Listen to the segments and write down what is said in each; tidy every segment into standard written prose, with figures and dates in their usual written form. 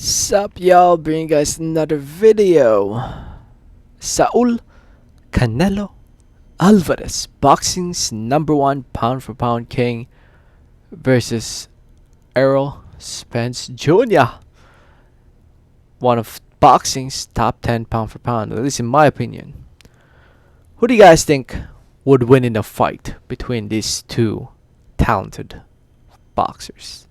Sup y'all, bringing you guys another video. Saul Canelo Alvarez, boxing's #1 pound for pound king, versus Errol Spence Jr., one of boxing's top 10 pound for pound, at least in my opinion. Who do you guys think would win in a fight between these two talented boxers?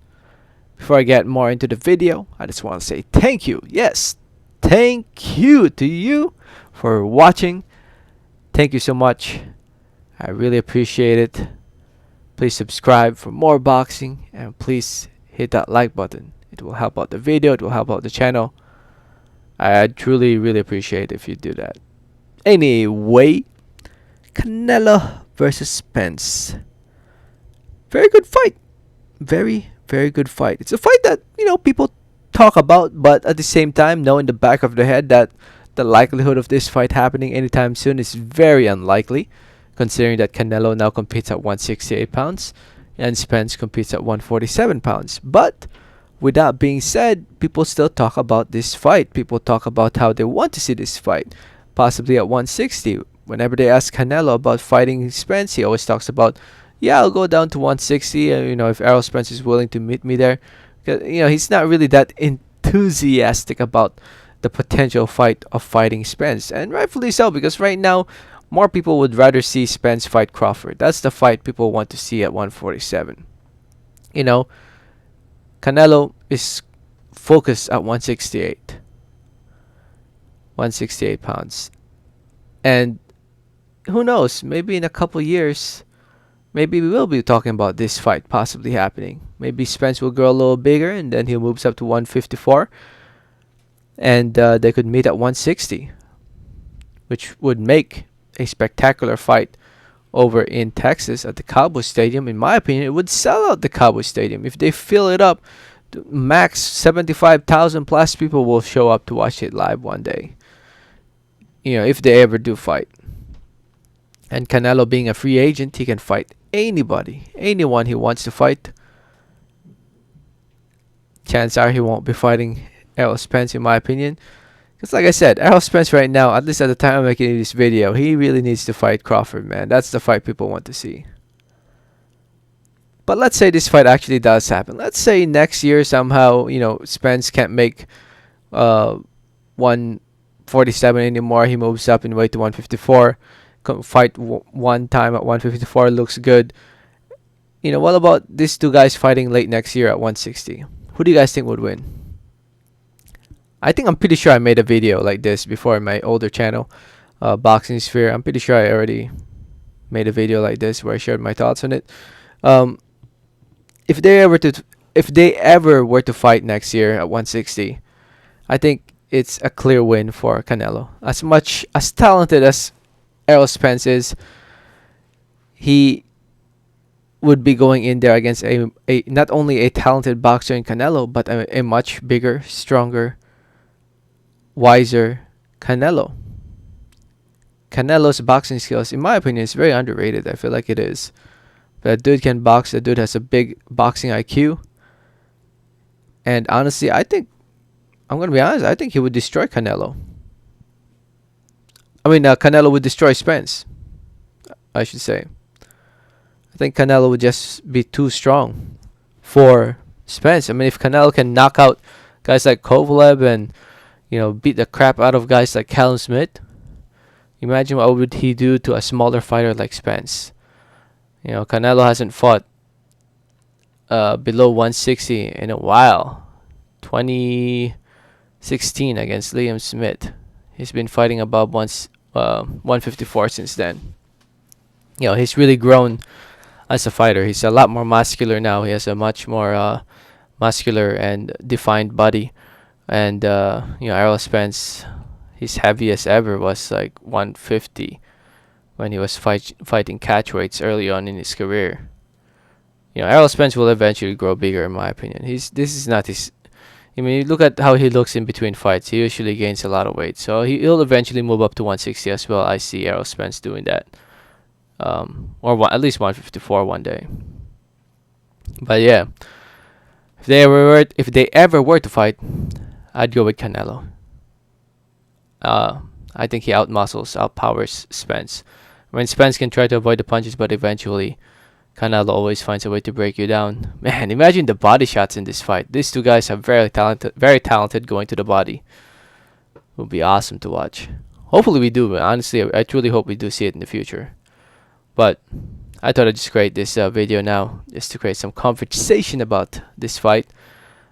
Before I get more into the video, I just want to say thank you. Yes, thank you to you for watching. Thank you so much. I really appreciate it. Please subscribe for more boxing and please hit that like button. It will help out the video. It will help out the channel. I truly, really appreciate it if you do that. Anyway, Canelo versus Spence. Very good fight. Very good fight. It's a fight that, people talk about, but at the same time know in the back of their head that the likelihood of this fight happening anytime soon is very unlikely, considering that Canelo now competes at 168 pounds and Spence competes at 147 pounds. But with that being said, people still talk about this fight. People talk about how they want to see this fight, possibly at 160. Whenever they ask Canelo about fighting Spence, he always talks about, yeah, I'll go down to 160. If Errol Spence is willing to meet me there, he's not really that enthusiastic about the potential fight of fighting Spence, and rightfully so, because right now more people would rather see Spence fight Crawford. That's the fight people want to see at 147. Canelo is focused at 168 pounds, and who knows, maybe in a couple years, maybe we will be talking about this fight possibly happening. Maybe Spence will grow a little bigger and then he moves up to 154 and they could meet at 160, which would make a spectacular fight over in Texas at the Cowboy Stadium. In my opinion, it would sell out the Cowboy Stadium. If they fill it up, max 75,000 plus people will show up to watch it live one day, if they ever do fight. And Canelo being a free agent, he can fight anyone he wants to fight. Chances are he won't be fighting Errol Spence, in my opinion. Because like I said, Errol Spence right now, at least at the time I'm making this video, he really needs to fight Crawford, man. That's the fight people want to see. But let's say this fight actually does happen. Let's say next year somehow, Spence can't make 147 anymore. He moves up in weight to 154. Fight one time at 154, looks good. What about these two guys fighting late next year at 160? Who do you guys think would win? I'm pretty sure I made a video like this before in my older channel, Boxing Sphere. I'm pretty sure I already made a video like this where I shared my thoughts on it. If they ever were to fight next year at 160, I think it's a clear win for Canelo. As much as talented as Errol Spence is, he would be going in there against a not only a talented boxer in Canelo, but a much bigger, stronger, wiser Canelo. Canelo's boxing skills, in my opinion, is very underrated. I feel like it is. That dude can box. That dude has a big boxing IQ. And honestly, I'm going to be honest, I think he would destroy Canelo. Canelo would destroy Spence, I should say. I think Canelo would just be too strong for Spence. If Canelo can knock out guys like Kovalev and, beat the crap out of guys like Callum Smith, imagine what would he do to a smaller fighter like Spence. Canelo hasn't fought below 160 in a while. 2016 against Liam Smith. He's been fighting above 154 since then. He's really grown as a fighter. He's a lot more muscular now. He has a much more muscular and defined body. And Errol Spence, his heaviest ever was like 150 when he was fighting catchweights early on in his career. Errol Spence will eventually grow bigger, in my opinion. This is not his. You look at how he looks in between fights. He usually gains a lot of weight. So he'll eventually move up to 160 as well. I see Errol Spence doing that. Or at least 154 one day. But yeah, if they ever were to fight, I'd go with Canelo. I think he outpowers Spence. When Spence can try to avoid the punches, but eventually Canelo always finds a way to break you down. Man, imagine the body shots in this fight. These two guys are very talented going to the body. It would be awesome to watch. Hopefully we do, but honestly, I truly hope we do see it in the future. But I thought I'd just create this video now, just to create some conversation about this fight.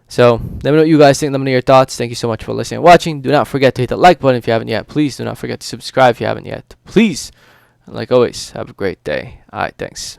So let me know what you guys think. Let me know your thoughts. Thank you so much for listening and watching. Do not forget to hit the like button if you haven't yet. Please do not forget to subscribe if you haven't yet. Please. And like always, have a great day. Alright, thanks.